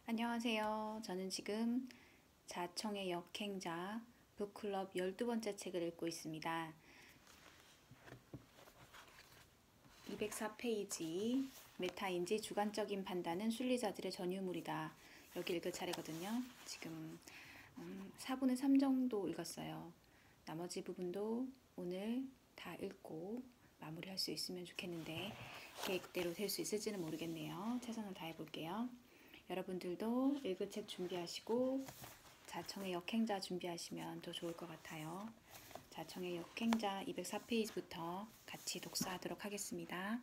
안녕하세요. 저는 지금 자청의 역행자 북클럽 12번째 책을 읽고 있습니다. 204페이지 메타인지 주관적인 판단은 순리자들의 전유물이다. 여기 읽을 차례거든요. 지금 4분의 3 정도 읽었어요. 나머지 부분도 오늘 다 읽고 마무리할 수 있으면 좋겠는데 계획대로 될 수 있을지는 모르겠네요. 최선을 다해볼게요. 여러분들도 읽을 책 준비하시고 자청의 역행자 준비하시면 더 좋을 것 같아요. 자청의 역행자 204페이지부터 같이 독서하도록 하겠습니다.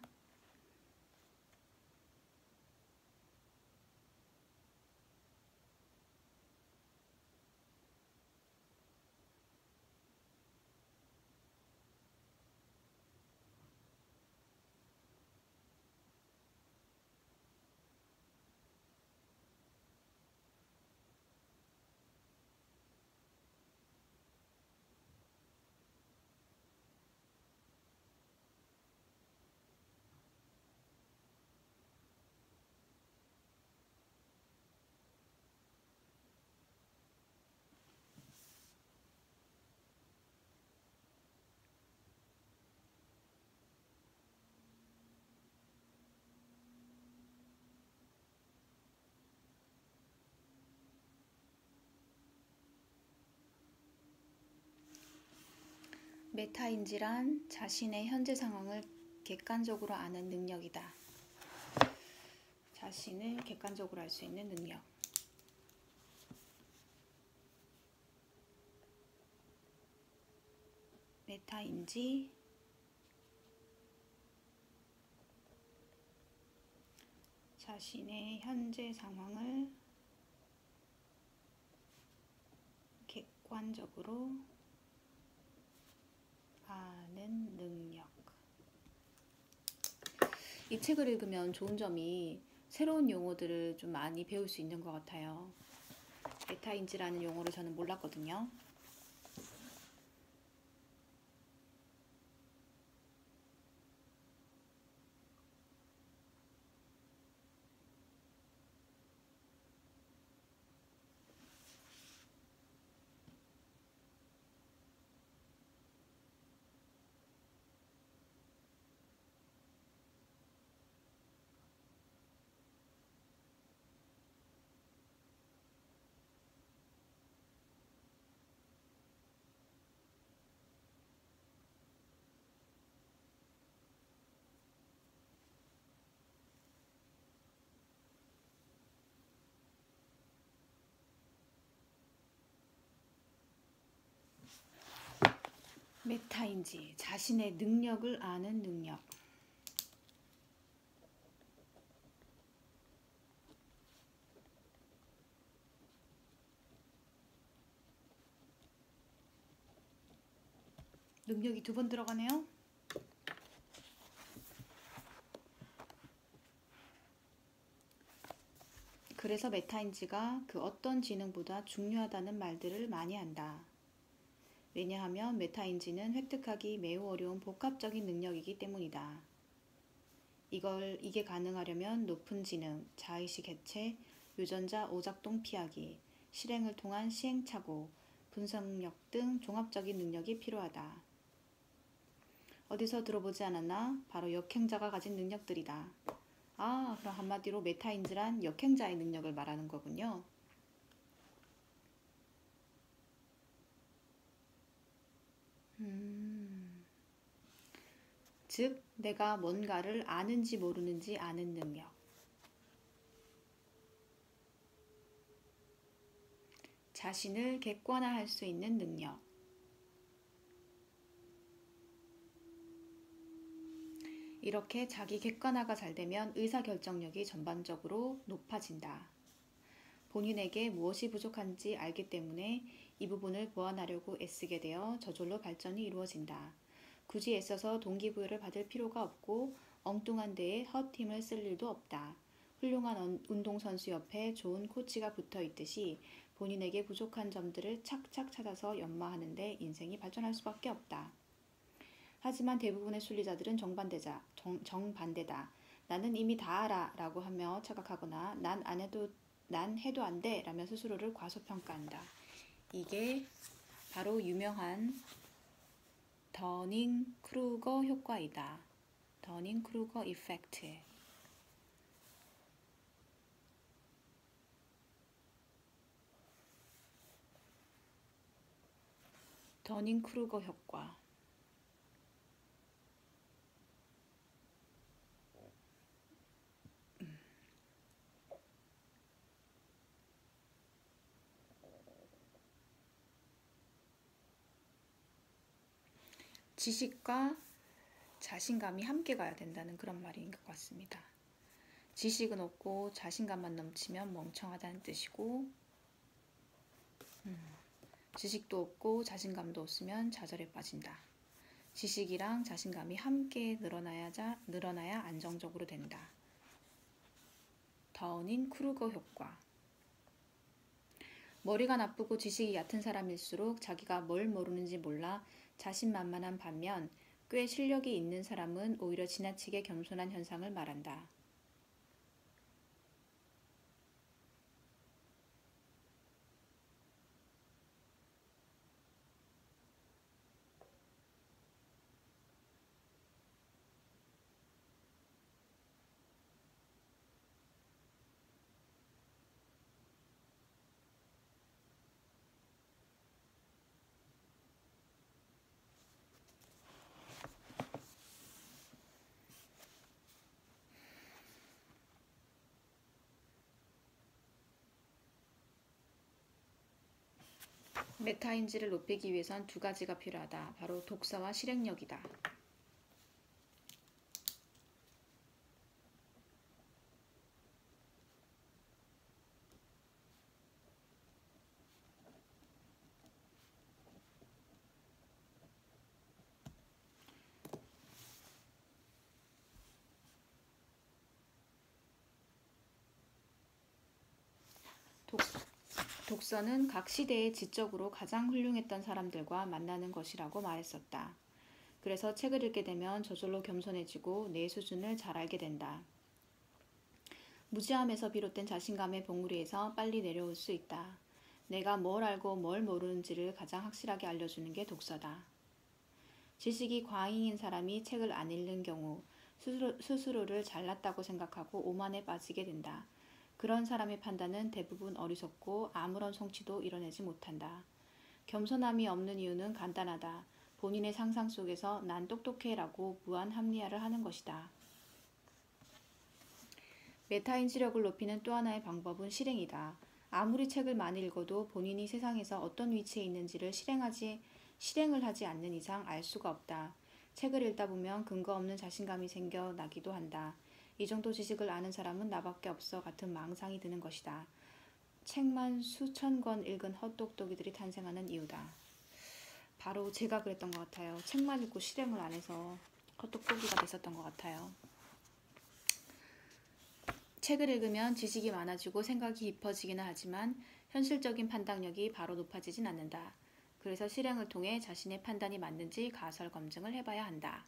메타인지란 자신의 현재 상황을 객관적으로 아는 능력이다. 자신을 객관적으로 알 수 있는 능력. 메타인지 자신의 현재 상황을 객관적으로 아는 능력. 이 책을 읽으면 좋은 점이 새로운 용어들을 좀 많이 배울 수 있는 것 같아요. 메타인지라는 용어를 저는 몰랐거든요. 메타인지 자신의 능력을 아는 능력. 능력이 2번 들어가네요. 그래서 메타인지가 그 어떤 지능보다 중요하다는 말들을 많이 한다. 왜냐하면 메타인지는 획득하기 매우 어려운 복합적인 능력이기 때문이다. 이게 가능하려면 높은 지능, 자의식 해체, 유전자 오작동 피하기, 실행을 통한 시행착오, 분석력 등 종합적인 능력이 필요하다. 어디서 들어보지 않았나? 바로 역행자가 가진 능력들이다. 그럼 한마디로 메타인지란 역행자의 능력을 말하는 거군요. 즉, 내가 뭔가를 아는지 모르는지 아는 능력. 자신을 객관화할 수 있는 능력. 이렇게 자기 객관화가 잘 되면 의사결정력이 전반적으로 높아진다. 본인에게 무엇이 부족한지 알기 때문에 이 부분을 보완하려고 애쓰게 되어 저절로 발전이 이루어진다. 굳이 애써서 동기부여를 받을 필요가 없고 엉뚱한 데에 헛힘을 쓸 일도 없다. 훌륭한 운동선수 옆에 좋은 코치가 붙어 있듯이 본인에게 부족한 점들을 착착 찾아서 연마하는데 인생이 발전할 수밖에 없다. 하지만 대부분의 순리자들은 정반대다. 나는 이미 다 알아 라고 하며 착각하거나 난 안 해도 난 해도 안 돼 라며 스스로를 과소평가한다. 이게 바로 유명한 더닝크루거 효과이다. 더닝크루거 이펙트. 더닝크루거 효과. 지식과 자신감이 함께 가야 된다는 그런 말인 것 같습니다. 지식은 없고 자신감만 넘치면 멍청하다는 뜻이고, 지식도 없고 자신감도 없으면 좌절에 빠진다. 지식이랑 자신감이 함께 늘어나야 안정적으로 된다. 더닝크루거 효과. 머리가 나쁘고 지식이 얕은 사람일수록 자기가 뭘 모르는지 몰라 자신만만한 반면 꽤 실력이 있는 사람은 오히려 지나치게 겸손한 현상을 말한다. 메타인지를 높이기 위해선 두 가지가 필요하다. 바로 독서와 실행력이다. 독서는 각 시대에 지적으로 가장 훌륭했던 사람들과 만나는 것이라고 말했었다. 그래서 책을 읽게 되면 저절로 겸손해지고 내 수준을 잘 알게 된다. 무지함에서 비롯된 자신감의 봉우리에서 빨리 내려올 수 있다. 내가 뭘 알고 뭘 모르는지를 가장 확실하게 알려주는 게 독서다. 지식이 과잉인 사람이 책을 안 읽는 경우 스스로를 잘났다고 생각하고 오만에 빠지게 된다. 그런 사람의 판단은 대부분 어리석고 아무런 성취도 이뤄내지 못한다. 겸손함이 없는 이유는 간단하다. 본인의 상상 속에서 난 똑똑해 라고 무한 합리화를 하는 것이다. 메타인지력을 높이는 또 하나의 방법은 실행이다. 아무리 책을 많이 읽어도 본인이 세상에서 어떤 위치에 있는지를 실행을 하지 않는 이상 알 수가 없다. 책을 읽다 보면 근거 없는 자신감이 생겨나기도 한다. 이 정도 지식을 아는 사람은 나밖에 없어 같은 망상이 드는 것이다. 책만 수천 권 읽은 헛똑똑이들이 탄생하는 이유다. 바로 제가 그랬던 것 같아요. 책만 읽고 실행을 안 해서 헛똑똑이가 됐었던 것 같아요. 책을 읽으면 지식이 많아지고 생각이 깊어지기는 하지만 현실적인 판단력이 바로 높아지진 않는다. 그래서 실행을 통해 자신의 판단이 맞는지 가설 검증을 해봐야 한다.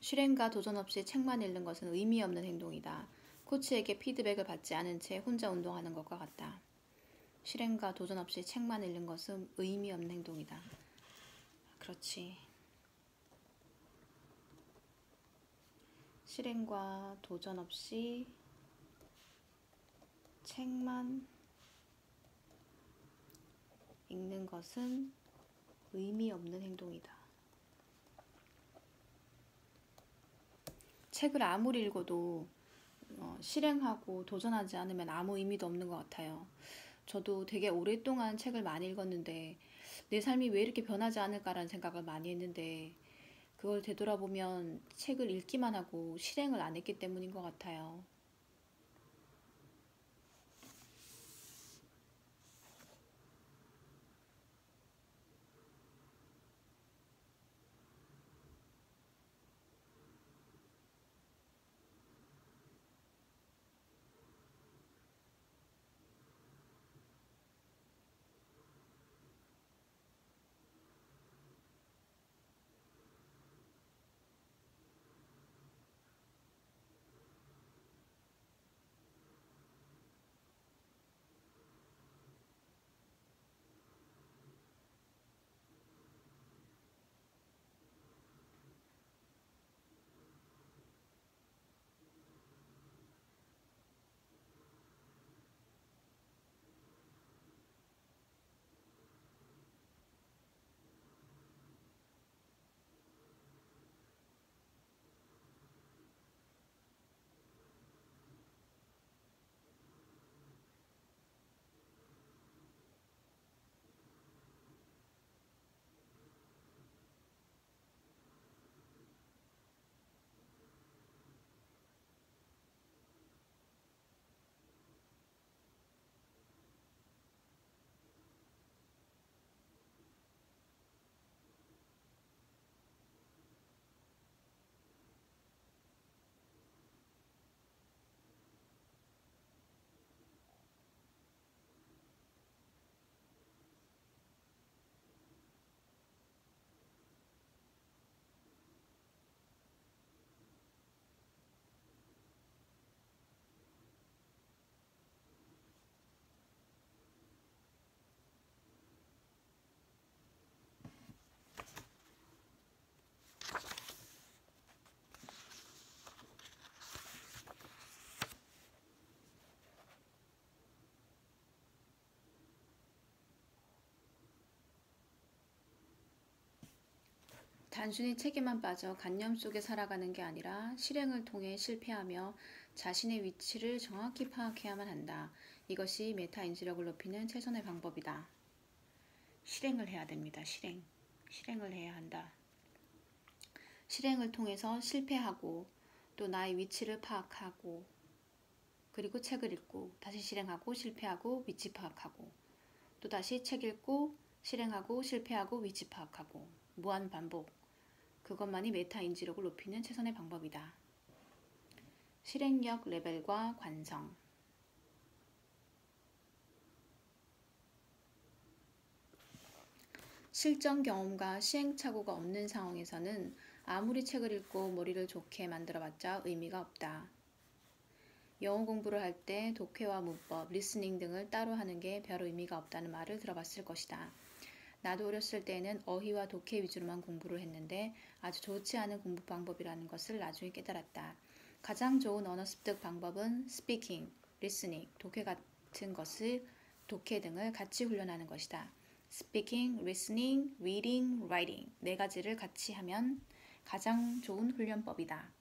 실행과 도전 없이 책만 읽는 것은 의미 없는 행동이다. 코치에게 피드백을 받지 않은 채 혼자 운동하는 것과 같다. 실행과 도전 없이 책만 읽는 것은 의미 없는 행동이다. 그렇지. 실행과 도전 없이 책만 읽는 것은 의미 없는 행동이다. 책을 아무리 읽어도 실행하고 도전하지 않으면 아무 의미도 없는 것 같아요. 저도 되게 오랫동안 책을 많이 읽었는데 내 삶이 왜 이렇게 변하지 않을까라는 생각을 많이 했는데 그걸 되돌아보면 책을 읽기만 하고 실행을 안 했기 때문인 것 같아요. 단순히 책에만 빠져 관념 속에 살아가는 게 아니라 실행을 통해 실패하며 자신의 위치를 정확히 파악해야만 한다. 이것이 메타 인지력을 높이는 최선의 방법이다. 실행을 해야 됩니다. 실행을 해야 한다. 실행을 통해서 실패하고 또 나의 위치를 파악하고 그리고 책을 읽고 다시 실행하고 실패하고 위치 파악하고 또 다시 책 읽고 실행하고 실패하고 위치 파악하고 무한 반복. 그것만이 메타 인지력을 높이는 최선의 방법이다. 실행력 레벨과 관성. 실전 경험과 시행착오가 없는 상황에서는 아무리 책을 읽고 머리를 좋게 만들어봤자 의미가 없다. 영어 공부를 할 때 독해와 문법, 리스닝 등을 따로 하는 게 별 의미가 없다는 말을 들어봤을 것이다. 나도 어렸을 때는 어휘와 독해 위주로만 공부를 했는데 아주 좋지 않은 공부 방법이라는 것을 나중에 깨달았다. 가장 좋은 언어 습득 방법은 스피킹, 리스닝, 독해 등을 같이 훈련하는 것이다. 스피킹, 리스닝, 리딩, 라이팅 네 가지를 같이 하면 가장 좋은 훈련법이다.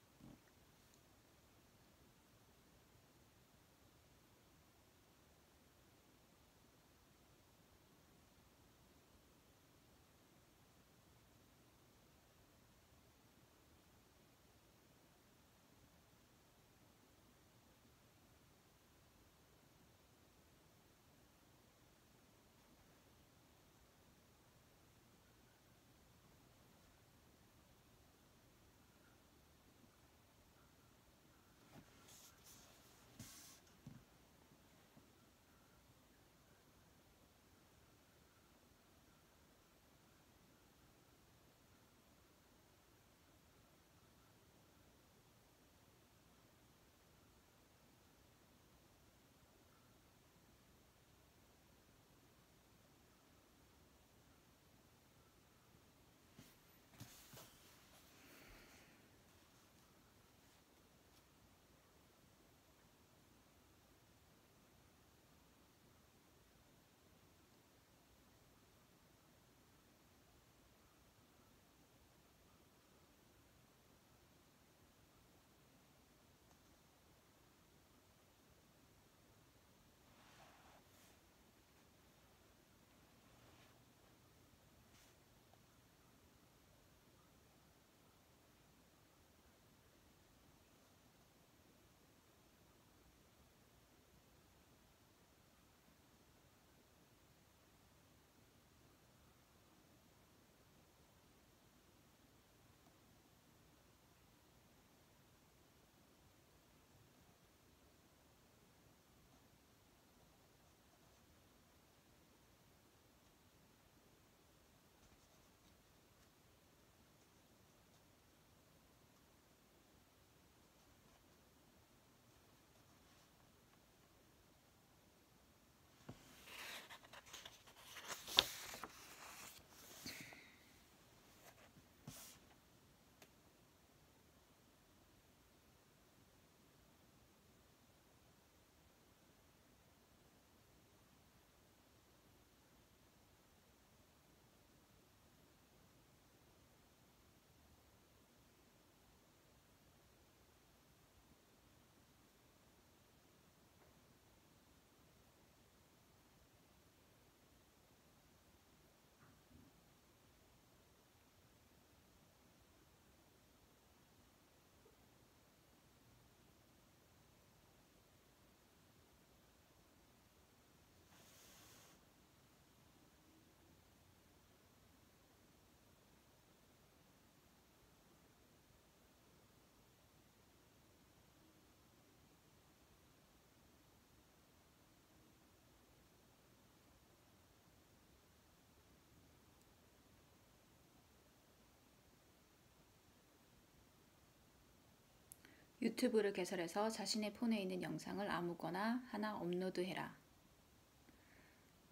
유튜브를 개설해서 자신의 폰에 있는 영상을 아무거나 하나 업로드해라.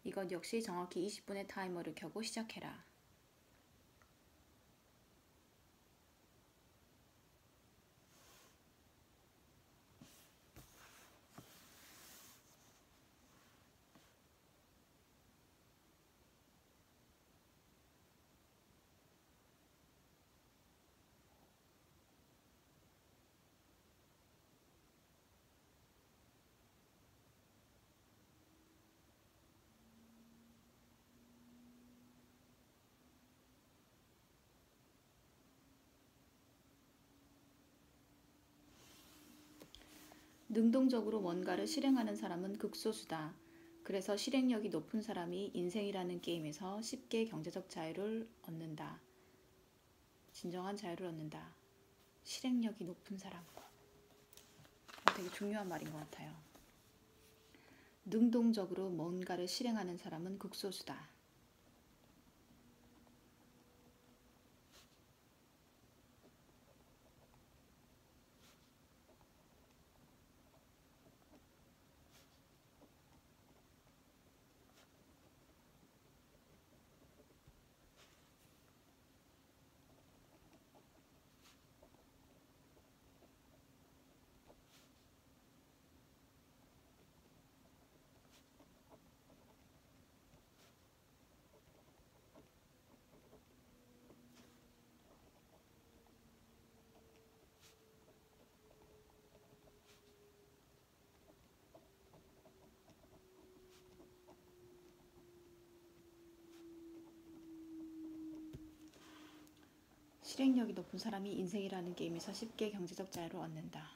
이것 역시 정확히 20분의 타이머를 켜고 시작해라. 능동적으로 뭔가를 실행하는 사람은 극소수다. 그래서 실행력이 높은 사람이 인생이라는 게임에서 쉽게 경제적 자유를 얻는다. 진정한 자유를 얻는다. 실행력이 높은 사람. 되게 중요한 말인 것 같아요. 능동적으로 뭔가를 실행하는 사람은 극소수다. 실행력이 높은 사람이 인생이라는 게임에서 쉽게 경제적 자유를 얻는다.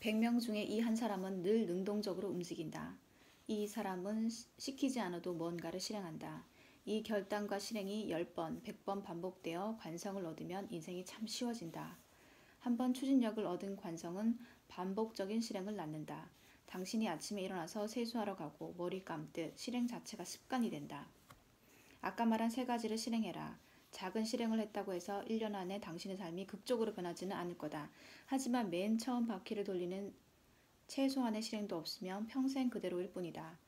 100명 중에 이 한 사람은 늘 능동적으로 움직인다. 이 사람은 시키지 않아도 뭔가를 실행한다. 이 결단과 실행이 10번, 100번 반복되어 관성을 얻으면 인생이 참 쉬워진다. 한번 추진력을 얻은 관성은 반복적인 실행을 낳는다. 당신이 아침에 일어나서 세수하러 가고 머리 감듯 실행 자체가 습관이 된다. 아까 말한 세 가지를 실행해라. 작은 실행을 했다고 해서 1년 안에 당신의 삶이 극적으로 변하지는 않을 거다. 하지만 맨 처음 바퀴를 돌리는 최소한의 실행도 없으면 평생 그대로일 뿐이다.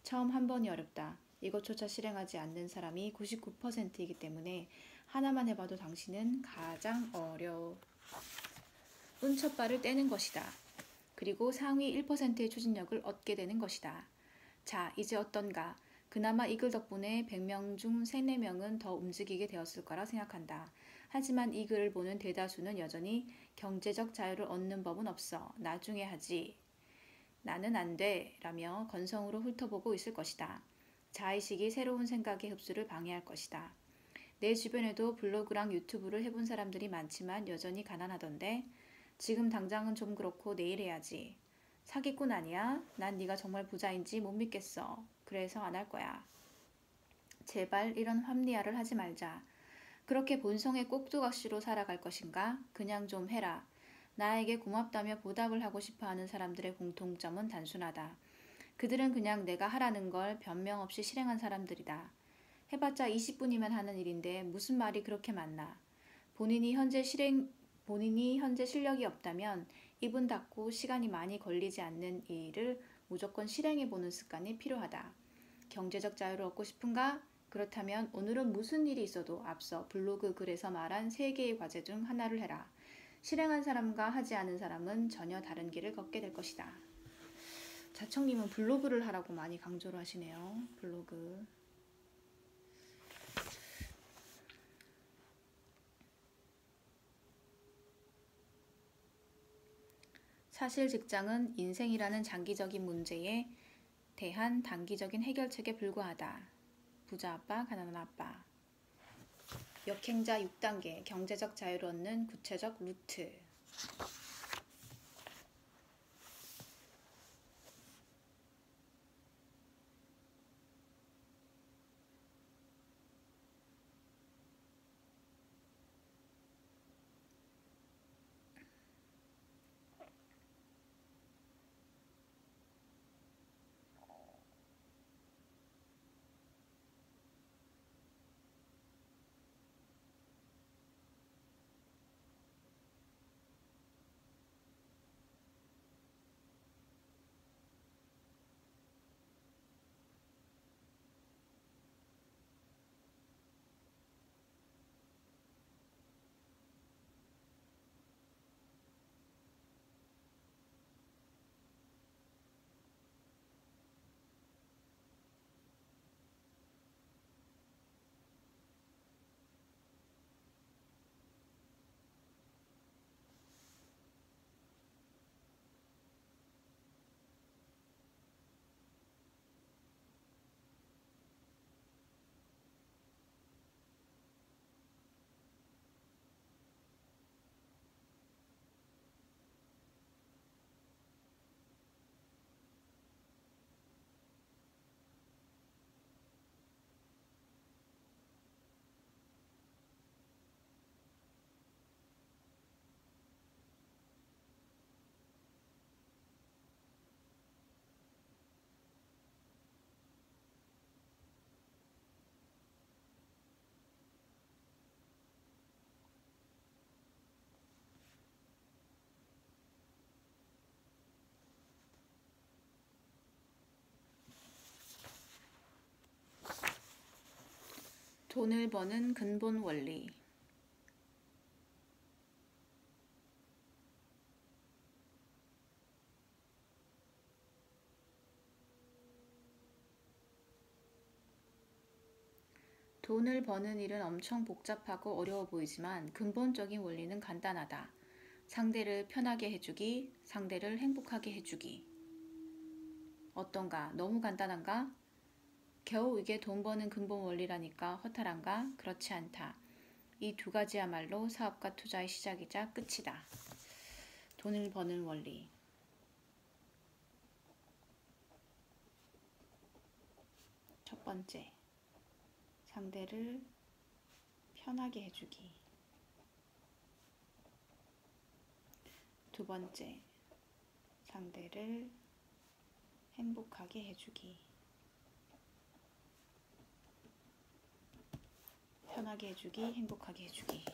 처음 한 번이 어렵다. 이것조차 실행하지 않는 사람이 99%이기 때문에 하나만 해봐도 당신은 가장 어려운 첫 발을 떼는 것이다. 그리고 상위 1%의 추진력을 얻게 되는 것이다. 자, 이제 어떤가? 그나마 이 글 덕분에 100명 중 3, 4명은 더 움직이게 되었을 거라 생각한다. 하지만 이 글을 보는 대다수는 여전히 경제적 자유를 얻는 법은 없어. 나중에 하지. 나는 안 돼. 라며 건성으로 훑어보고 있을 것이다. 자의식이 새로운 생각의 흡수를 방해할 것이다. 내 주변에도 블로그랑 유튜브를 해본 사람들이 많지만 여전히 가난하던데 지금 당장은 좀 그렇고 내일 해야지. 사기꾼 아니야? 난 네가 정말 부자인지 못 믿겠어. 그래서 안 할 거야. 제발 이런 합리화를 하지 말자. 그렇게 본성의 꼭두각시로 살아갈 것인가? 그냥 좀 해라. 나에게 고맙다며 보답을 하고 싶어하는 사람들의 공통점은 단순하다. 그들은 그냥 내가 하라는 걸 변명 없이 실행한 사람들이다. 해봤자 20분이면 하는 일인데 무슨 말이 그렇게 많나. 본인이 현재 실력이 없다면 입은 닫고 시간이 많이 걸리지 않는 일을 무조건 실행해보는 습관이 필요하다. 경제적 자유를 얻고 싶은가? 그렇다면 오늘은 무슨 일이 있어도 앞서 블로그 글에서 말한 3개의 과제 중 하나를 해라. 실행한 사람과 하지 않은 사람은 전혀 다른 길을 걷게 될 것이다. 자청님은 블로그를 하라고 많이 강조를 하시네요. 블로그. 사실 직장은 인생이라는 장기적인 문제에 대한 단기적인 해결책에 불과하다. 부자 아빠, 가난한 아빠. 역행자 6단계, 경제적 자유를 얻는 구체적 루트. 돈을 버는 근본 원리. 돈을 버는 일은 엄청 복잡하고 어려워 보이지만 근본적인 원리는 간단하다. 상대를 편하게 해주기, 상대를 행복하게 해주기. 어떤가? 너무 간단한가? 겨우 이게 돈 버는 근본 원리라니까 허탈한가? 그렇지 않다. 이 두 가지야말로 사업과 투자의 시작이자 끝이다. 돈을 버는 원리. 첫 번째, 상대를 편하게 해주기. 두 번째, 상대를 행복하게 해주기. 편하게 해주기, 행복하게 해주기.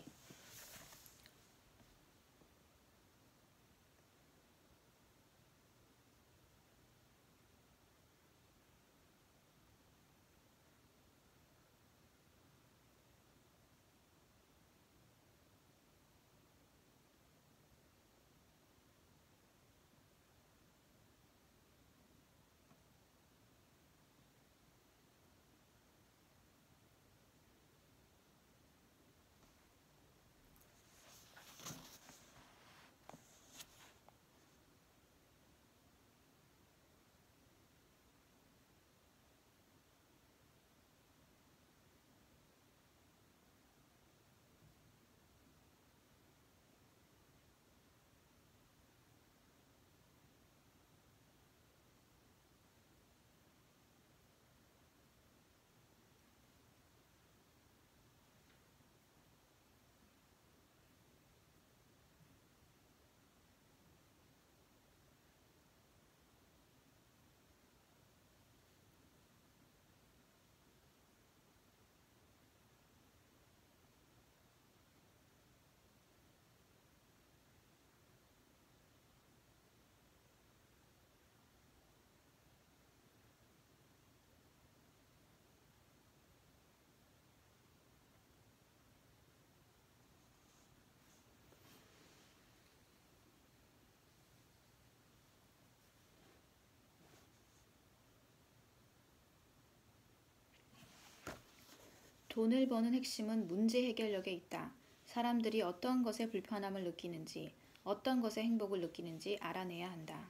돈을 버는 핵심은 문제 해결력에 있다. 사람들이 어떤 것에 불편함을 느끼는지, 어떤 것에 행복을 느끼는지 알아내야 한다.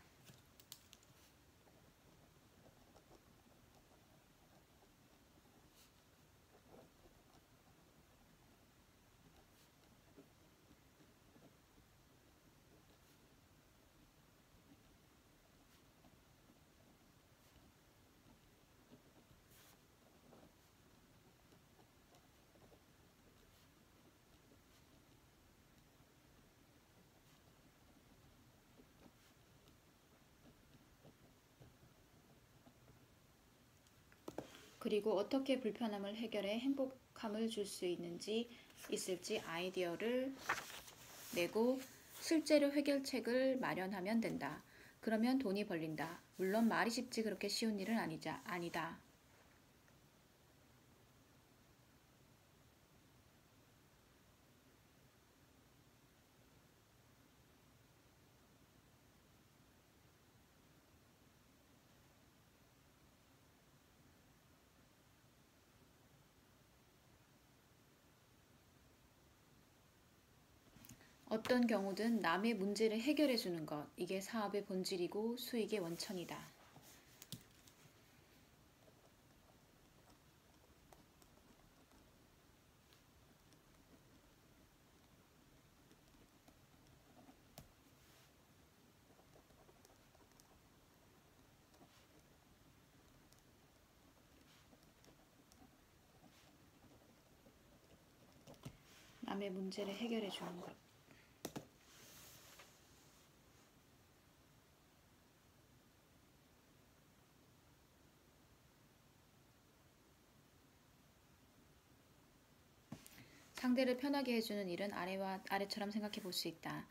그리고 어떻게 불편함을 해결해 행복함을 줄 수 있을지 아이디어를 내고 실제로 해결책을 마련하면 된다. 그러면 돈이 벌린다. 물론 말이 쉽지 그렇게 쉬운 일은 아니다. 어떤 경우든 남의 문제를 해결해 주는 것, 이게 사업의 본질이고 수익의 원천이다. 남의 문제를 해결해 주는 것. 상대를 편하게 해주는 일은 아래처럼 생각해 볼 수 있다.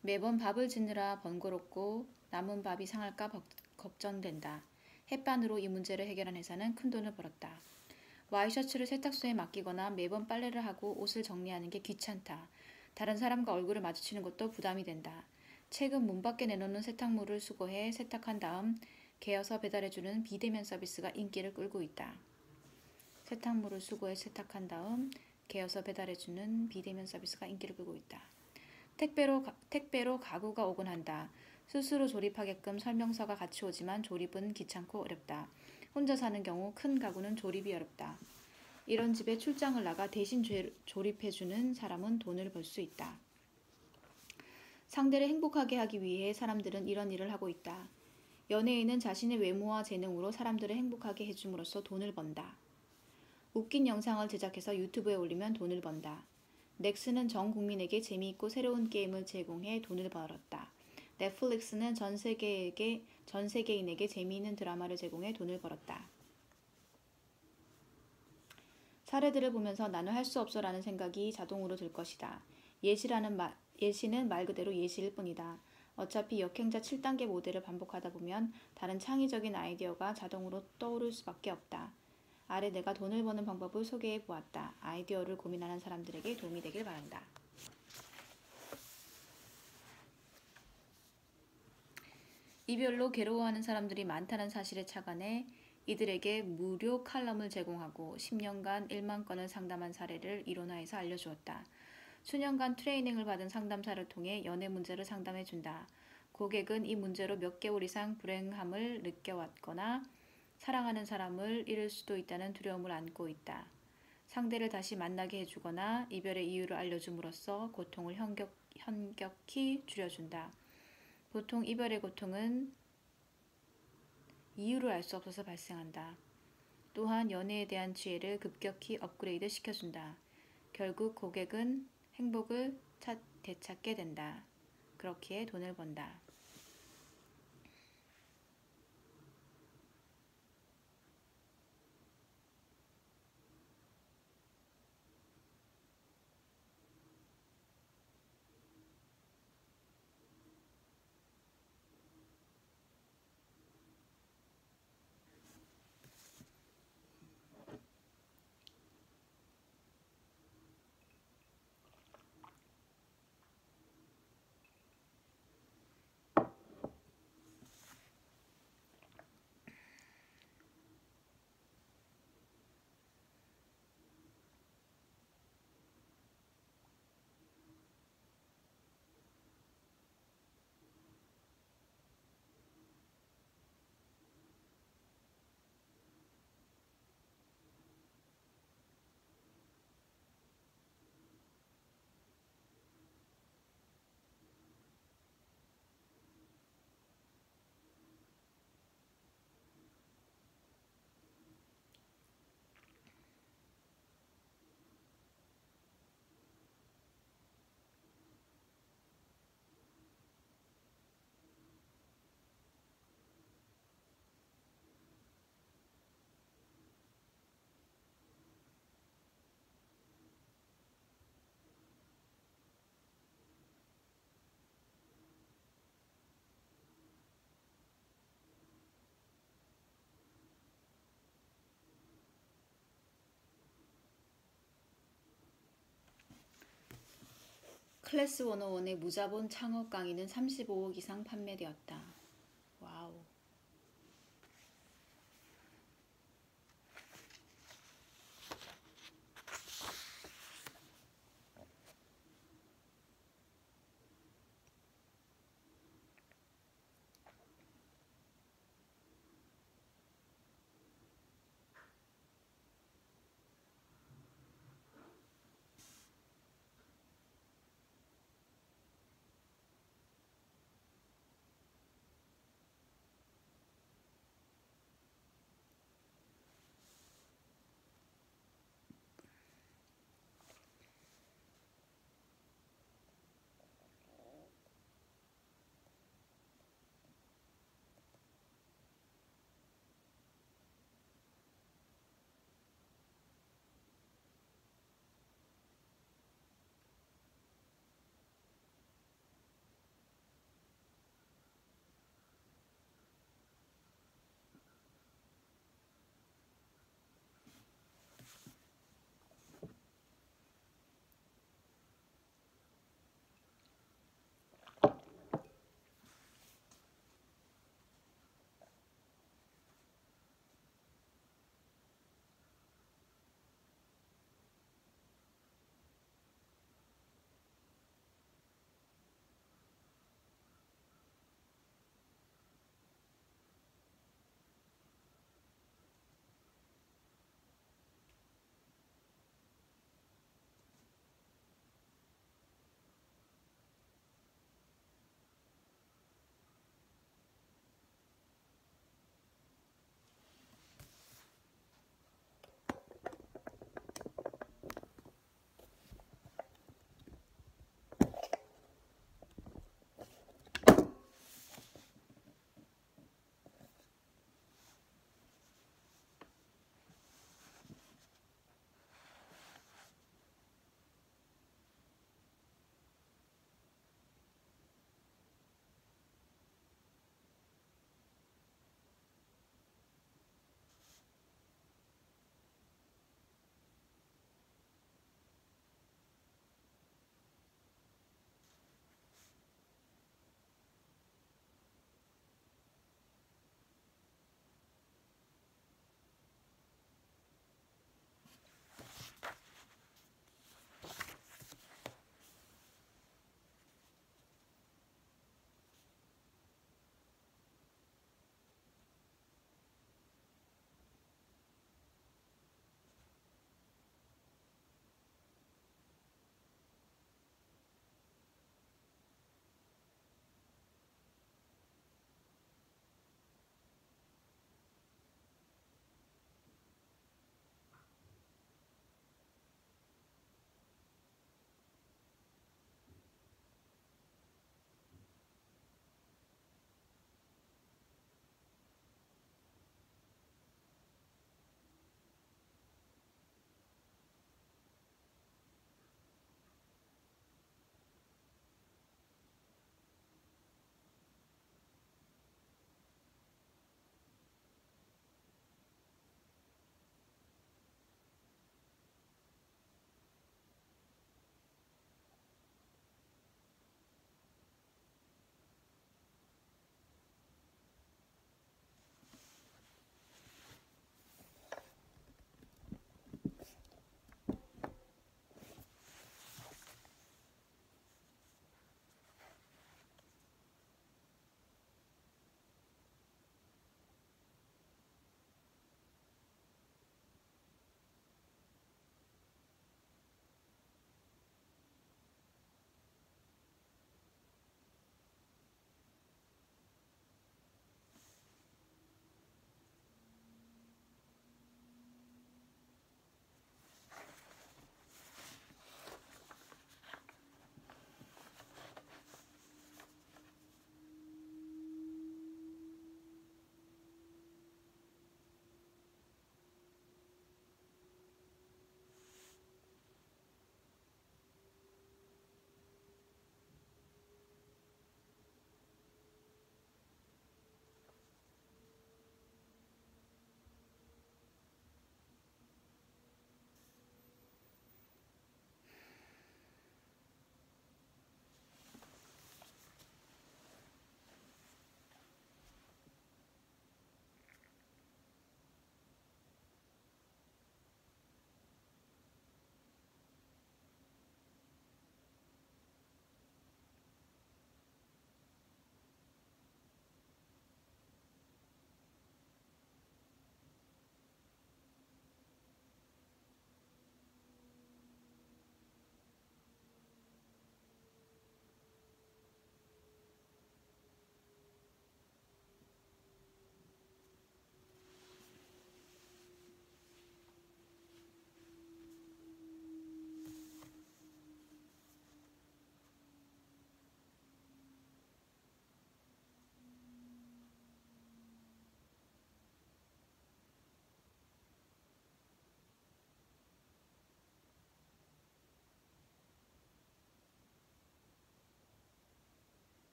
매번 밥을 짓느라 번거롭고 남은 밥이 상할까 걱정된다. 햇반으로 이 문제를 해결한 회사는 큰 돈을 벌었다. 와이셔츠를 세탁소에 맡기거나 매번 빨래를 하고 옷을 정리하는 게 귀찮다. 다른 사람과 얼굴을 마주치는 것도 부담이 된다. 최근 문 밖에 내놓는 세탁물을 수거해 세탁한 다음 개어서 배달해주는 비대면 서비스가 인기를 끌고 있다. 세탁물을 수거해 세탁한 다음 개어서 배달해주는 비대면 서비스가 인기를 끌고 있다. 택배로 가구가 오곤 한다. 스스로 조립하게끔 설명서가 같이 오지만 조립은 귀찮고 어렵다. 혼자 사는 경우 큰 가구는 조립이 어렵다. 이런 집에 출장을 나가 대신 조립해주는 사람은 돈을 벌 수 있다. 상대를 행복하게 하기 위해 사람들은 이런 일을 하고 있다. 연예인은 자신의 외모와 재능으로 사람들을 행복하게 해줌으로써 돈을 번다. 웃긴 영상을 제작해서 유튜브에 올리면 돈을 번다. 넥슨은 전 국민에게 재미있고 새로운 게임을 제공해 돈을 벌었다. 넷플릭스는 전 세계인에게 재미있는 드라마를 제공해 돈을 벌었다. 사례들을 보면서 나는 할 수 없어라는 생각이 자동으로 들 것이다. 예시는 말 그대로 예시일 뿐이다. 어차피 역행자 7단계 모델을 반복하다 보면 다른 창의적인 아이디어가 자동으로 떠오를 수밖에 없다. 아래 내가 돈을 버는 방법을 소개해 보았다. 아이디어를 고민하는 사람들에게 도움이 되길 바란다. 이별로 괴로워하는 사람들이 많다는 사실에 착안해 이들에게 무료 칼럼을 제공하고 10년간 1만 건을 상담한 사례를 이론화해서 알려주었다. 수년간 트레이닝을 받은 상담사를 통해 연애 문제를 상담해준다. 고객은 이 문제로 몇 개월 이상 불행함을 느껴왔거나 사랑하는 사람을 잃을 수도 있다는 두려움을 안고 있다. 상대를 다시 만나게 해주거나 이별의 이유를 알려줌으로써 고통을 현격히 줄여준다. 보통 이별의 고통은 이유를 알 수 없어서 발생한다. 또한 연애에 대한 지혜를 급격히 업그레이드 시켜준다. 결국 고객은 행복을 되찾게 된다. 그렇기에 돈을 번다. 클래스 101의 무자본 창업 강의는 35억 이상 판매되었다. 와우.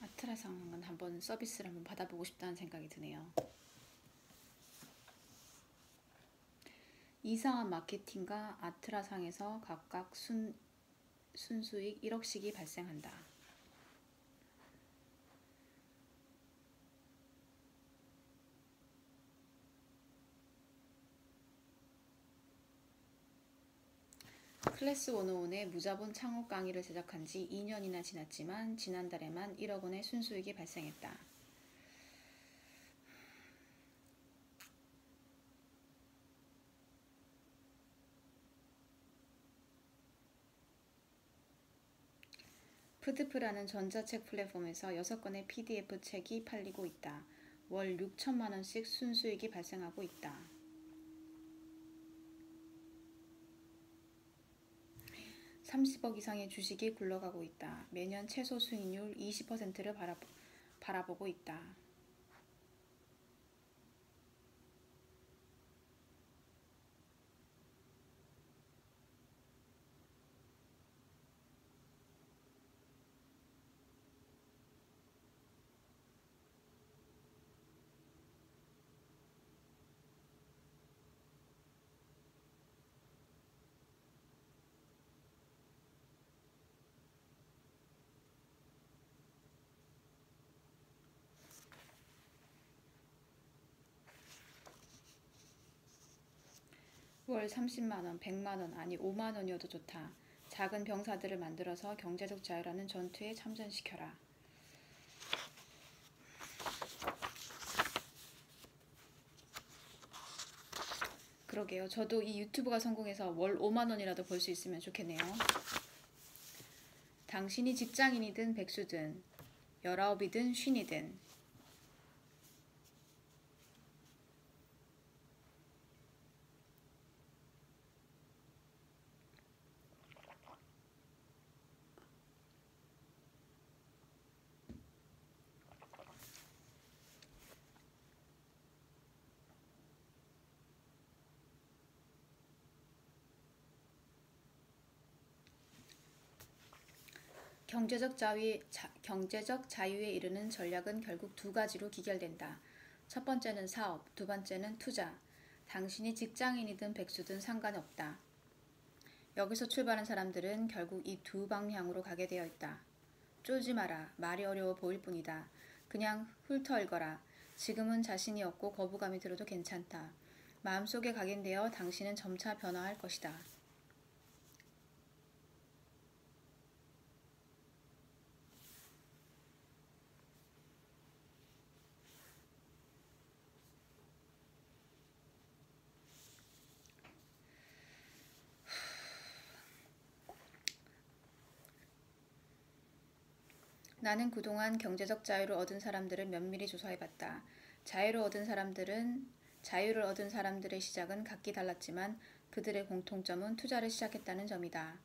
아트라상은 한번 서비스를 한번 받아보고 싶다는 생각이 드네요. 이상한 마케팅과 아트라상에서 각각 순수익 1억씩이 발생한다. 클래스 101의 무자본 창업 강의를 제작한 지 2년이나 지났지만 지난달에만 1억 원의 순수익이 발생했다. 푸드프라는 전자책 플랫폼에서 6권의 PDF 책이 팔리고 있다. 월 6천만 원씩 순수익이 발생하고 있다. 30억 이상의 주식이 굴러가고 있다. 매년 최소 수익률 20%를 바라보고 있다. 월 30만원, 100만원, 아니 5만원이어도 좋다. 작은 병사들을 만들어서 경제적 자유라는 전투에 참전시켜라. 그러게요. 저도 이 유튜브가 성공해서 월 5만원이라도 벌 수 있으면 좋겠네요. 당신이 직장인이든 백수든 19이든 50이든 경제적 자유에 이르는 전략은 결국 두 가지로 기결된다. 첫 번째는 사업, 두 번째는 투자. 당신이 직장인이든 백수든 상관없다. 여기서 출발한 사람들은 결국 이 두 방향으로 가게 되어 있다. 쫄지 마라. 말이 어려워 보일 뿐이다. 그냥 훑어읽어라. 지금은 자신이 없고 거부감이 들어도 괜찮다. 마음속에 각인되어 당신은 점차 변화할 것이다. 나는 그동안 경제적 자유를 얻은 사람들을 면밀히 조사해봤다. 자유를 얻은 사람들의 시작은 각기 달랐지만 그들의 공통점은 투자를 시작했다는 점이다.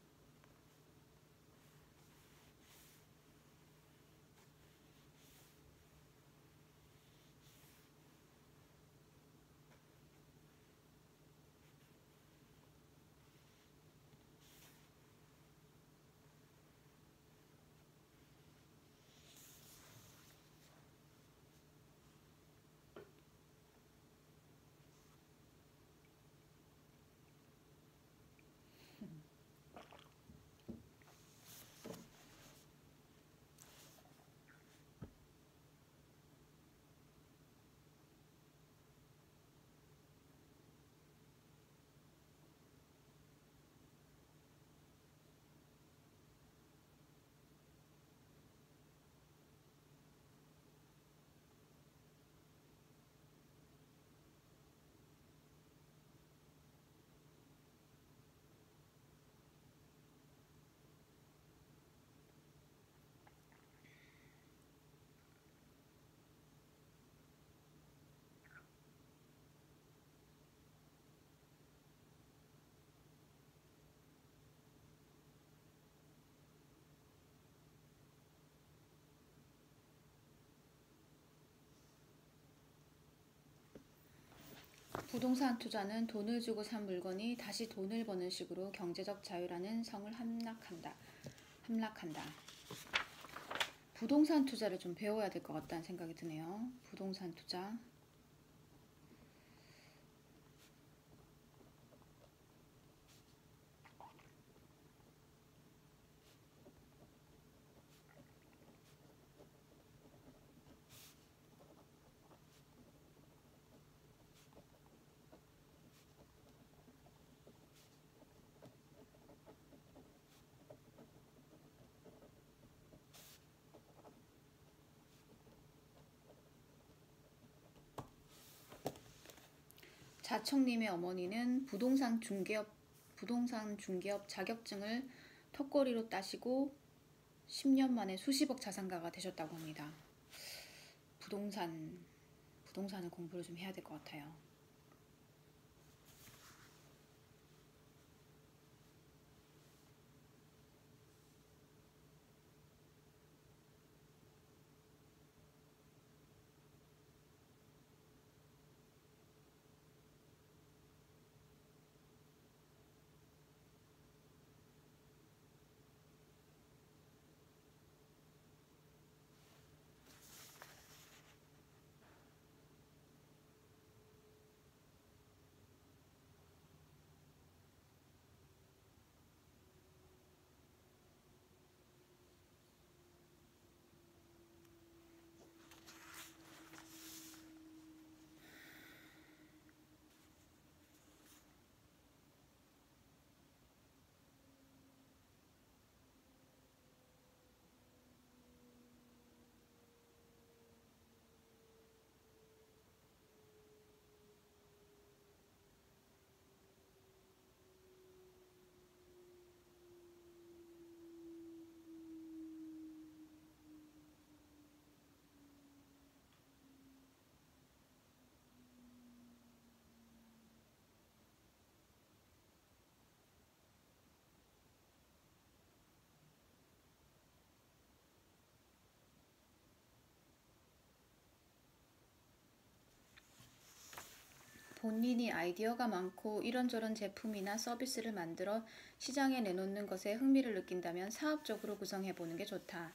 부동산 투자는 돈을 주고 산 물건이 다시 돈을 버는 식으로 경제적 자유라는 성을 함락한다. 함락한다. 부동산 투자를 좀 배워야 될 것 같다는 생각이 드네요. 부동산 투자. 자청님의 어머니는 부동산 중개업 자격증을 턱걸이로 따시고 10년 만에 수십억 자산가가 되셨다고 합니다. 부동산을 공부를 좀 해야 될 것 같아요. 본인이 아이디어가 많고 이런저런 제품이나 서비스를 만들어 시장에 내놓는 것에 흥미를 느낀다면 사업적으로 구성해보는 게 좋다.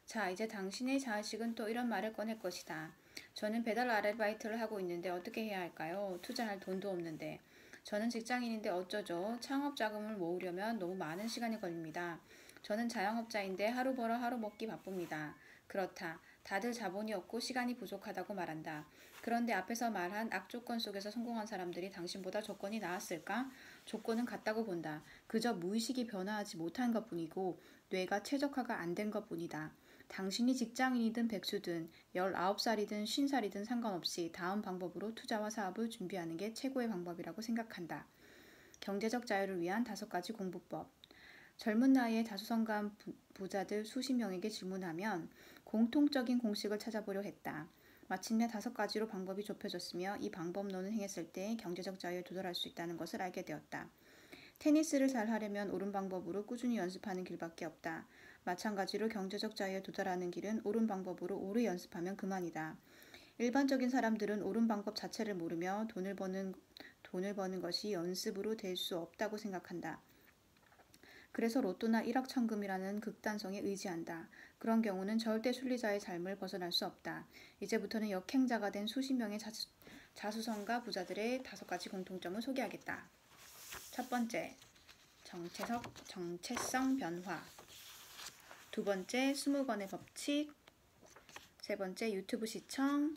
자, 이제 당신의 자식은 또 이런 말을 꺼낼 것이다. 저는 배달 아르바이트를 하고 있는데 어떻게 해야 할까요? 투자할 돈도 없는데. 저는 직장인인데 어쩌죠? 창업 자금을 모으려면 너무 많은 시간이 걸립니다. 저는 자영업자인데 하루 벌어 하루 먹기 바쁩니다. 그렇다. 다들 자본이 없고 시간이 부족하다고 말한다. 그런데 앞에서 말한 악조건 속에서 성공한 사람들이 당신보다 조건이 나았을까? 조건은 같다고 본다. 그저 무의식이 변화하지 못한 것뿐이고 뇌가 최적화가 안 된 것뿐이다. 당신이 직장인이든 백수든 19살이든 50살이든 상관없이 다음 방법으로 투자와 사업을 준비하는 게 최고의 방법이라고 생각한다. 경제적 자유를 위한 5가지 공부법. 젊은 나이에 다수성가한 부자들 수십 명에게 질문하면 공통적인 공식을 찾아보려 했다. 마침내 5가지로 방법이 좁혀졌으며 이 방법론을 행했을 때 경제적 자유에 도달할 수 있다는 것을 알게 되었다. 테니스를 잘 하려면 옳은 방법으로 꾸준히 연습하는 길밖에 없다. 마찬가지로 경제적 자유에 도달하는 길은 옳은 방법으로 오래 연습하면 그만이다. 일반적인 사람들은 옳은 방법 자체를 모르며 돈을 버는 것이 연습으로 될 수 없다고 생각한다. 그래서 로또나 일확천금이라는 극단성에 의지한다. 그런 경우는 절대 순리자의 삶을 벗어날 수 없다. 이제부터는 역행자가 된 수십 명의 자수성가 부자들의 5가지 공통점을 소개하겠다. 첫 번째, 정체성 변화. 두 번째, 20권의 법칙. 세 번째, 유튜브 시청.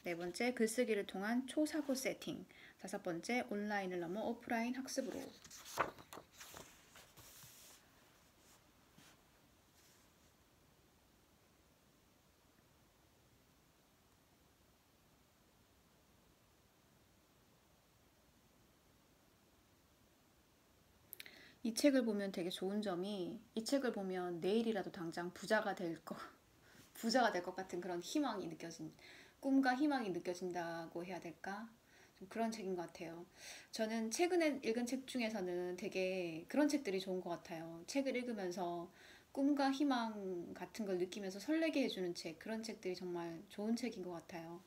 네 번째, 글쓰기를 통한 초사고 세팅. 5번째, 온라인을 넘어 오프라인 학습으로. 이 책을 보면 되게 좋은 점이 이 책을 보면 내일이라도 당장 부자가 될 것 같은 그런 꿈과 희망이 느껴진다고 해야 될까? 좀 그런 책인 것 같아요. 저는 최근에 읽은 책 중에서는 되게 그런 책들이 좋은 것 같아요. 책을 읽으면서 꿈과 희망 같은 걸 느끼면서 설레게 해주는 책, 그런 책들이 정말 좋은 책인 것 같아요.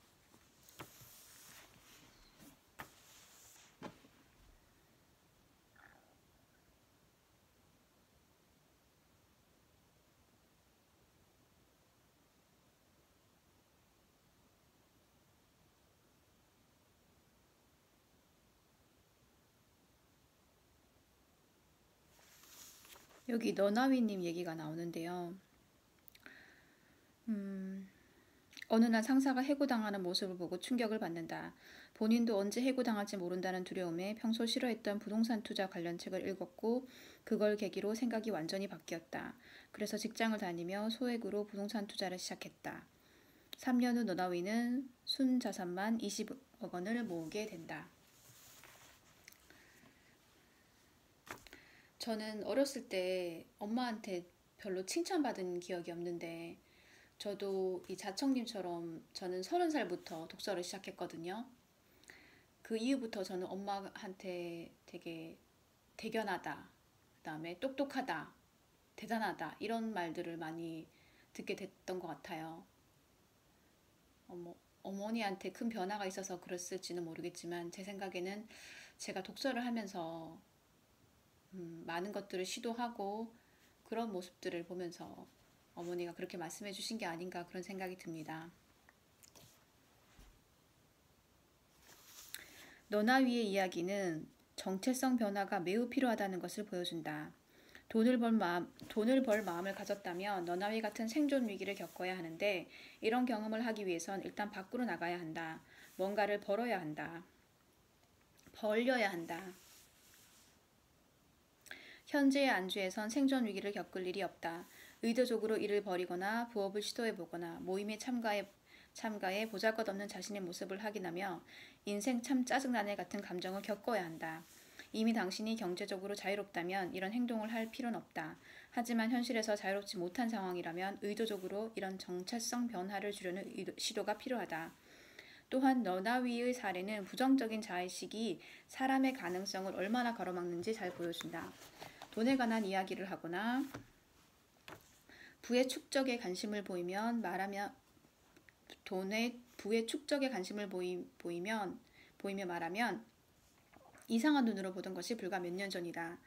여기 너나위님 얘기가 나오는데요. 어느 날 상사가 해고당하는 모습을 보고 충격을 받는다. 본인도 언제 해고당할지 모른다는 두려움에 평소 싫어했던 부동산 투자 관련 책을 읽었고 그걸 계기로 생각이 완전히 바뀌었다. 그래서 직장을 다니며 소액으로 부동산 투자를 시작했다. 3년 후 너나위는 순자산만 20억 원을 모으게 된다. 저는 어렸을 때 엄마한테 별로 칭찬받은 기억이 없는데 저도 이 자청님처럼 저는 30살부터 독서를 시작했거든요. 그 이후부터 저는 엄마한테 되게 대견하다, 그 다음에 똑똑하다, 대단하다 이런 말들을 많이 듣게 됐던 것 같아요. 어머니한테 큰 변화가 있어서 그랬을지는 모르겠지만 제 생각에는 제가 독서를 하면서 많은 것들을 시도하고 그런 모습들을 보면서 어머니가 그렇게 말씀해 주신 게 아닌가 그런 생각이 듭니다. 너나위의 이야기는 정체성 변화가 매우 필요하다는 것을 보여준다. 돈을 벌 마음을 가졌다면 너나위 같은 생존 위기를 겪어야 하는데 이런 경험을 하기 위해선 일단 밖으로 나가야 한다. 뭔가를 벌어야 한다. 벌려야 한다. 현재의 안주에선 생존 위기를 겪을 일이 없다. 의도적으로 일을 벌이거나 부업을 시도해보거나 모임에 참가해 보잘것없는 자신의 모습을 확인하며 인생 참 짜증나네 같은 감정을 겪어야 한다. 이미 당신이 경제적으로 자유롭다면 이런 행동을 할 필요는 없다. 하지만 현실에서 자유롭지 못한 상황이라면 의도적으로 이런 정체성 변화를 주려는 시도가 필요하다. 또한 너나위의 사례는 부정적인 자의식이 사람의 가능성을 얼마나 가로막는지 잘 보여준다. 돈에 관한 이야기를 하거나 부의 축적에 관심을 보이면 말하면 이상한 눈으로 보던 것이 불과 몇 년 전이다.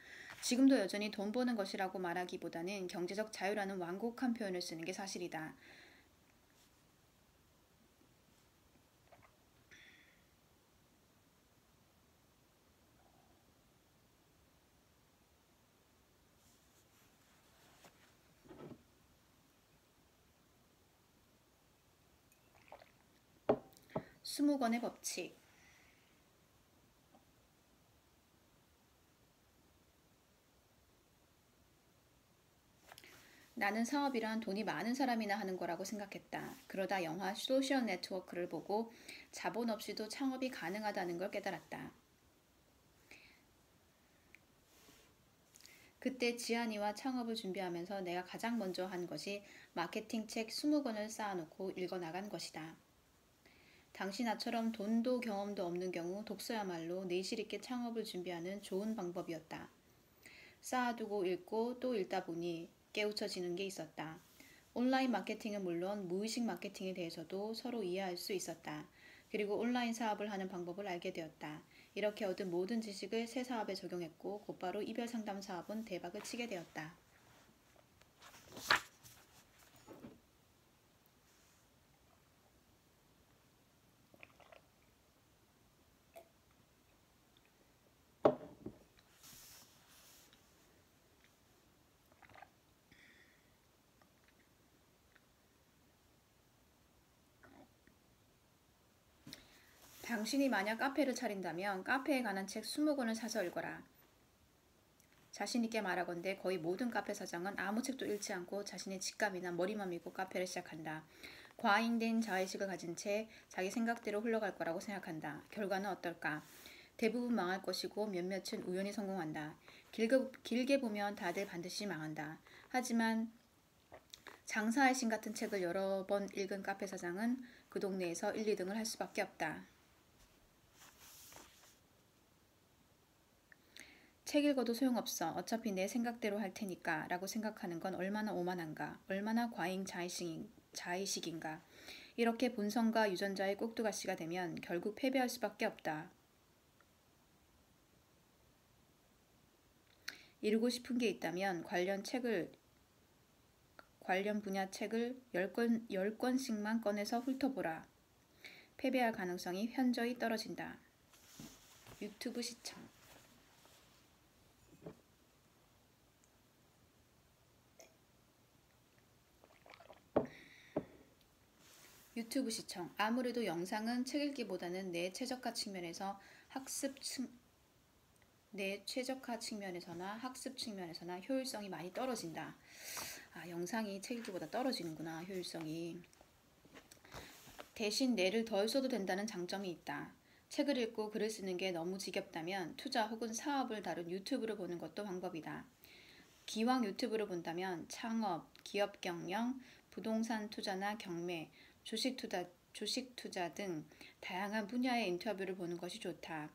지금도 여전히 돈 버는 것이라고 말하기보다는 경제적 자유라는 완곡한 표현을 쓰는 게 사실이다. 스무건의 법칙. 나는 사업이란 돈이 많은 사람이나 하는 거라고 생각했다. 그러다 영화 소셜 네트워크를 보고 자본 없이도 창업이 가능하다는 걸 깨달았다. 그때 지안이와 창업을 준비하면서 내가 가장 먼저 한 것이 마케팅 책 20권을 쌓아놓고 읽어나간 것이다. 당시 나처럼 돈도 경험도 없는 경우 독서야말로 내실 있게 창업을 준비하는 좋은 방법이었다. 쌓아두고 읽고 또 읽다 보니 깨우쳐지는 게 있었다. 온라인 마케팅은 물론 무의식 마케팅에 대해서도 서로 이해할 수 있었다. 그리고 온라인 사업을 하는 방법을 알게 되었다. 이렇게 얻은 모든 지식을 새 사업에 적용했고 곧바로 이별 상담 사업은 대박을 치게 되었다. 당신이 만약 카페를 차린다면 카페에 관한 책 20권을 사서 읽어라. 자신있게 말하건대 거의 모든 카페 사장은 아무 책도 읽지 않고 자신의 직감이나 머리만 믿고 카페를 시작한다. 과잉된 자의식을 가진 채 자기 생각대로 흘러갈 거라고 생각한다. 결과는 어떨까? 대부분 망할 것이고 몇몇은 우연히 성공한다. 길게 보면 다들 반드시 망한다. 하지만 장사의 신 같은 책을 여러 번 읽은 카페 사장은 그 동네에서 1, 2등을 할 수밖에 없다. 책 읽어도 소용없어. 어차피 내 생각대로 할 테니까 라고 생각하는 건 얼마나 오만한가. 얼마나 과잉 자의식인가. 이렇게 본성과 유전자의 꼭두가시가 되면 결국 패배할 수밖에 없다. 이루고 싶은 게 있다면 관련 분야 책을 10권씩만 꺼내서 훑어보라. 패배할 가능성이 현저히 떨어진다. 유튜브 시청. 유튜브 시청. 아무래도 영상은 책 읽기보다는 내 최적화 측면에서나 학습 측면에서나 효율성이 많이 떨어진다. 영상이 책 읽기보다 떨어지는구나, 효율성이. 대신 뇌를 덜 써도 된다는 장점이 있다. 책을 읽고 글을 쓰는 게 너무 지겹다면 투자 혹은 사업을 다룬 유튜브를 보는 것도 방법이다. 기왕 유튜브를 본다면 창업, 기업 경영, 부동산 투자나 경매, 주식 투자 등 다양한 분야의 인터뷰를 보는 것이 좋다.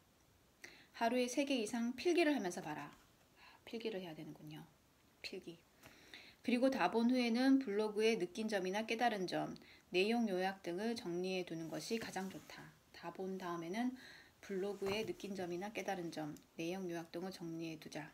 하루에 3개 이상 필기를 하면서 봐라. 필기를 해야 되는군요. 필기. 그리고 다 본 후에는 블로그에 느낀 점이나 깨달은 점, 내용 요약 등을 정리해 두는 것이 가장 좋다. 다 본 다음에는 블로그에 느낀 점이나 깨달은 점, 내용 요약 등을 정리해 두자.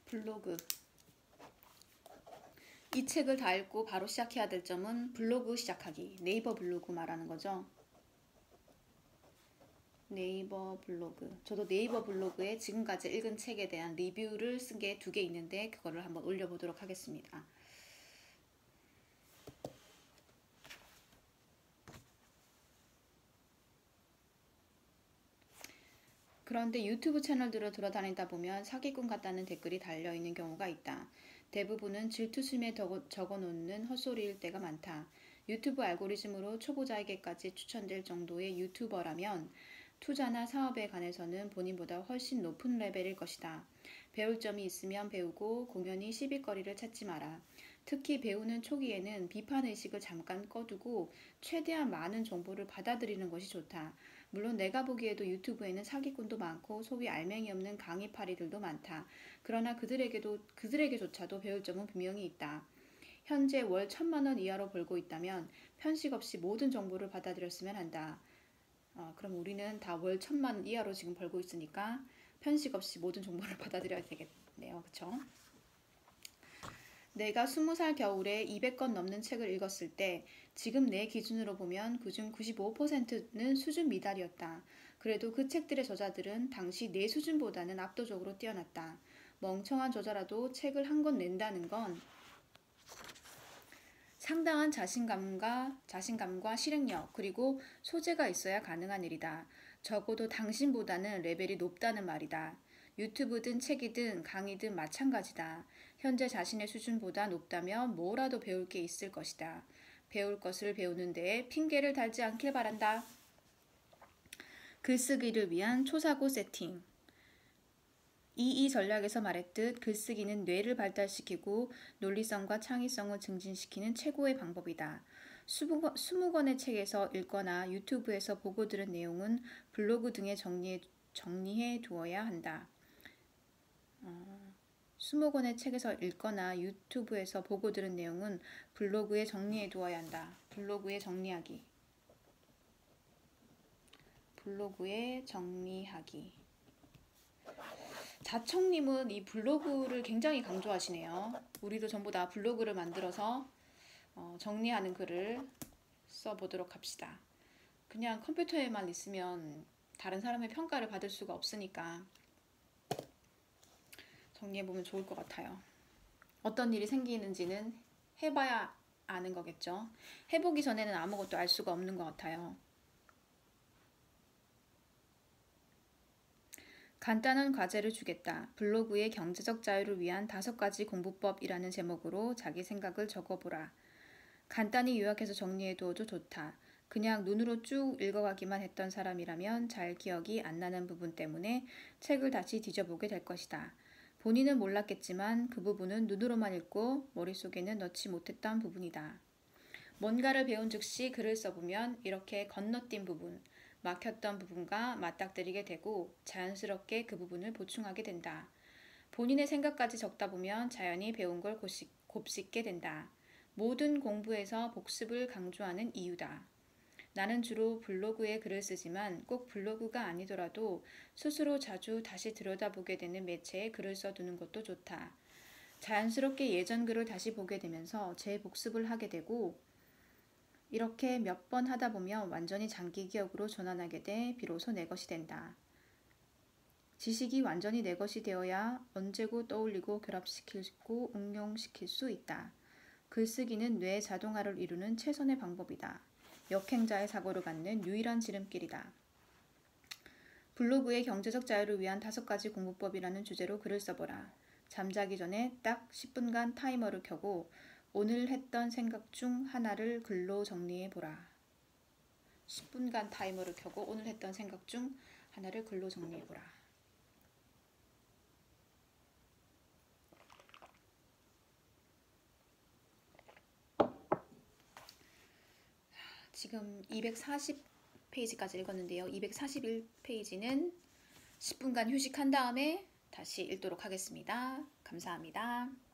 블로그. 이 책을 다 읽고 바로 시작해야 될 점은 블로그 시작하기. 네이버 블로그 말하는 거죠. 네이버 블로그. 저도 네이버 블로그에 지금까지 읽은 책에 대한 리뷰를 쓴 게 2개 있는데 그거를 한번 올려보도록 하겠습니다. 그런데 유튜브 채널들을 돌아다니다 보면 사기꾼 같다는 댓글이 달려있는 경우가 있다. 대부분은 질투심에 적어놓는 헛소리일 때가 많다. 유튜브 알고리즘으로 초보자에게까지 추천될 정도의 유튜버라면 투자나 사업에 관해서는 본인보다 훨씬 높은 레벨일 것이다. 배울 점이 있으면 배우고 공연히 시비거리를 찾지 마라. 특히 배우는 초기에는 비판의식을 잠깐 꺼두고 최대한 많은 정보를 받아들이는 것이 좋다. 물론 내가 보기에도 유튜브에는 사기꾼도 많고 소위 알맹이 없는 강의파리들도 많다. 그러나 그들에게조차도 배울 점은 분명히 있다. 현재 월 1,000만 원 이하로 벌고 있다면 편식 없이 모든 정보를 받아들였으면 한다. 그럼 우리는 다 월 1,000만 원 이하로 지금 벌고 있으니까 편식 없이 모든 정보를 받아들여야 되겠네요. 그쵸? 내가 20살 겨울에 200권 넘는 책을 읽었을 때 지금 내 기준으로 보면 그중 95%는 수준 미달이었다. 그래도 그 책들의 저자들은 당시 내 수준보다는 압도적으로 뛰어났다. 멍청한 저자라도 책을 한 권 낸다는 건 상당한 자신감과 실행력 그리고 소재가 있어야 가능한 일이다. 적어도 당신보다는 레벨이 높다는 말이다. 유튜브든 책이든 강의든 마찬가지다. 현재 자신의 수준보다 높다면 뭐라도 배울 게 있을 것이다. 배울 것을 배우는 데에 핑계를 달지 않길 바란다. 글쓰기를 위한 초사고 세팅. 이 전략에서 말했듯 글쓰기는 뇌를 발달시키고 논리성과 창의성을 증진시키는 최고의 방법이다. 20권의 책에서 읽거나 유튜브에서 보고 들은 내용은 블로그 등에 정리해 두어야 한다. 20권의 책에서 읽거나 유튜브에서 보고 들은 내용은 블로그에 정리해 두어야 한다. 블로그에 정리하기. 자청님은 이 블로그를 굉장히 강조하시네요. 우리도 전부 다 블로그를 만들어서 정리하는 글을 써보도록 합시다. 그냥 컴퓨터에만 있으면 다른 사람의 평가를 받을 수가 없으니까 정리해보면 좋을 것 같아요. 어떤 일이 생기는지는 해봐야 아는 거겠죠. 해보기 전에는 아무것도 알 수가 없는 것 같아요. 간단한 과제를 주겠다. 블로그의 경제적 자유를 위한 5가지 공부법이라는 제목으로 자기 생각을 적어보라. 간단히 요약해서 정리해두어도 좋다. 그냥 눈으로 쭉 읽어가기만 했던 사람이라면 잘 기억이 안 나는 부분 때문에 책을 다시 뒤져보게 될 것이다. 본인은 몰랐겠지만 그 부분은 눈으로만 읽고 머릿속에는 넣지 못했던 부분이다. 뭔가를 배운 즉시 글을 써보면 이렇게 건너뛴 부분, 막혔던 부분과 맞닥뜨리게 되고 자연스럽게 그 부분을 보충하게 된다. 본인의 생각까지 적다 보면 자연히 배운 걸 곱씹게 된다. 모든 공부에서 복습을 강조하는 이유다. 나는 주로 블로그에 글을 쓰지만 꼭 블로그가 아니더라도 스스로 자주 다시 들여다보게 되는 매체에 글을 써두는 것도 좋다. 자연스럽게 예전 글을 다시 보게 되면서 재복습을 하게 되고 이렇게 몇 번 하다 보면 완전히 장기 기억으로 전환하게 돼 비로소 내 것이 된다. 지식이 완전히 내 것이 되어야 언제고 떠올리고 결합시키고 응용시킬 수 있다. 글쓰기는 뇌 자동화를 이루는 최선의 방법이다. 역행자의 사고를 갖는 유일한 지름길이다. 블로그의 경제적 자유를 위한 5가지 공부법이라는 주제로 글을 써보라. 잠자기 전에 딱 10분간 타이머를 켜고 오늘 했던 생각 중 하나를 글로 정리해보라. 10분간 타이머를 켜고 오늘 했던 생각 중 하나를 글로 정리해보라. 지금 240페이지까지 읽었는데요. 241페이지는 10분간 휴식한 다음에 다시 읽도록 하겠습니다. 감사합니다.